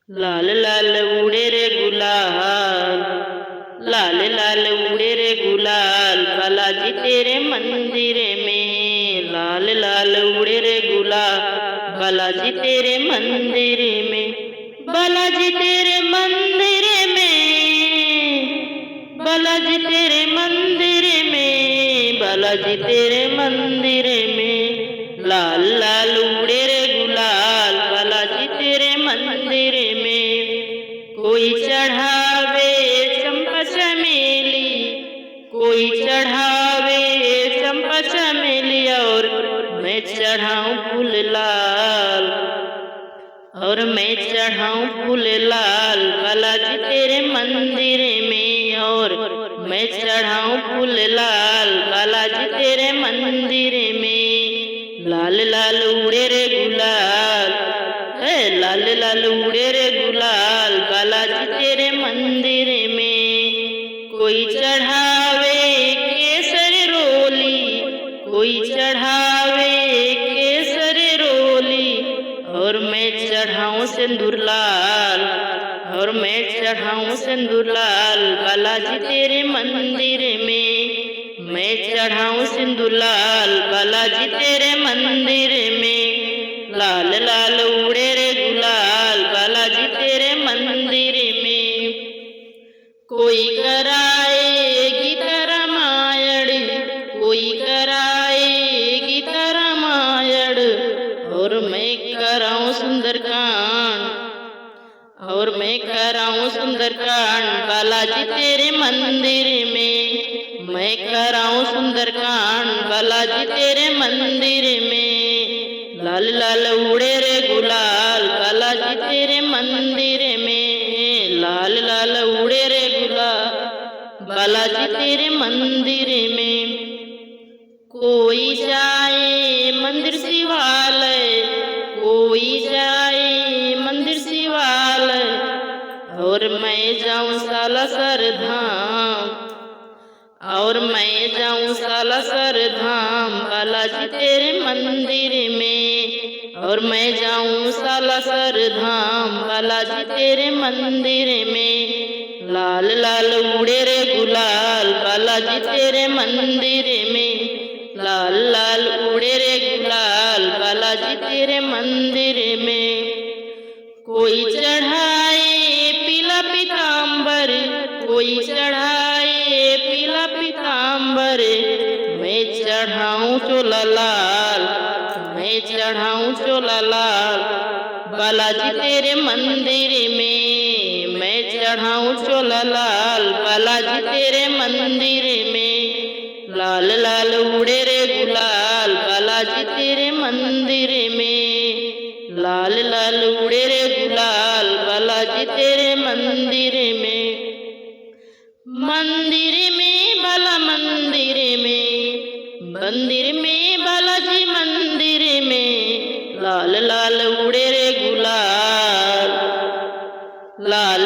लाल लाल उड़े रे गुलाल, लाल लाल उड़े रे गुलाल, बालाजी तेरे मंदिर में। लाल लाल उड़े रे गुलाल, बालाजी तेरे मंदिर में। बालाजी तेरे मंदिर में, बालाजी तेरे मंदिर में, बालाजी तेरे मंदिर में। लाल लाल उड़े रे गुलाल, बालाजी तेरे मंदिर में। कोई चढ़ावे चंपा चमेली, कोई चढ़ावे चंपा चमेली, और मैं चढ़ाऊं फूल लाल, और मैं चढ़ाऊं फूल लाल, बालाजी तेरे मंदिर में। और मैं चढ़ाऊं फूल लाल, बालाजी तेरे मंदिर में। लाल लाल उड़े रे गुलाल, लाल लाल उड़े रे गुलाल, बालाजी तेरे मंदिर में। कोई चढ़ावे केसर रोली, कोई चढ़ावे केसर रोली, और मैं चढ़ाऊं सिंदूर लाल, और मैं चढ़ाऊं सिंदूर लाल, बालाजी तेरे मंदिर में। मैं चढ़ाऊं सिंदूर लाल, बालाजी तेरे मंदिर में। लाल लाल उड़े रे गुलाल, बालाजी तेरे मंदिर में। कोई कराए गीता रामायण, कोई कराए गीता रामायण, और मैं कराऊं सुंदरकांड, और मैं कराऊं सुंदरकांड, बालाजी तेरे मंदिर में। मैं कराऊं सुंदरकांड, बालाजी तेरे मंदिर में। लाल लाल उड़े रे गुलाल, बालाजी तेरे मंदिर में। लाल लाल उड़े रे गुलाल, बालाजी तेरे मंदिर में। कोई जाए मंदिर शिवालय, कोई जाए मंदिर शिवालय, और मैं जाऊं सालासर धाम, और मैं जाऊं सालासर धाम, बालाजी तेरे मंदिर में। और मैं जाऊं सालासर धाम, बालाजी तेरे मंदिर में। लाल लाल उड़े रे गुलाल, बालाजी तेरे मंदिर में। लाल लाल उड़े रे गुलाल, बालाजी तेरे मंदिर में। कोई चढ़ाए पीला पीताम्बर, कोई चढ़ाए पीला पीताम्बर, मैं चढ़ाऊं चोला लाल, मैं चढ़ाऊं चोला लाल, बालाजी तेरे मंदिर में। मैं चढ़ाऊं चोला लाल, बालाजी तेरे मंदिर में। लाल लाल उड़े रे गुलाल, बालाजी तेरे मंदिर में। लाल लाल उड़े रे गुलाल, बालाजी तेरे मंदिर में। मंदिर में बाला मंदिर में, मंदिर में बालाजी मंदिर में। लाल लाल उड़े रे गुलाल, लाल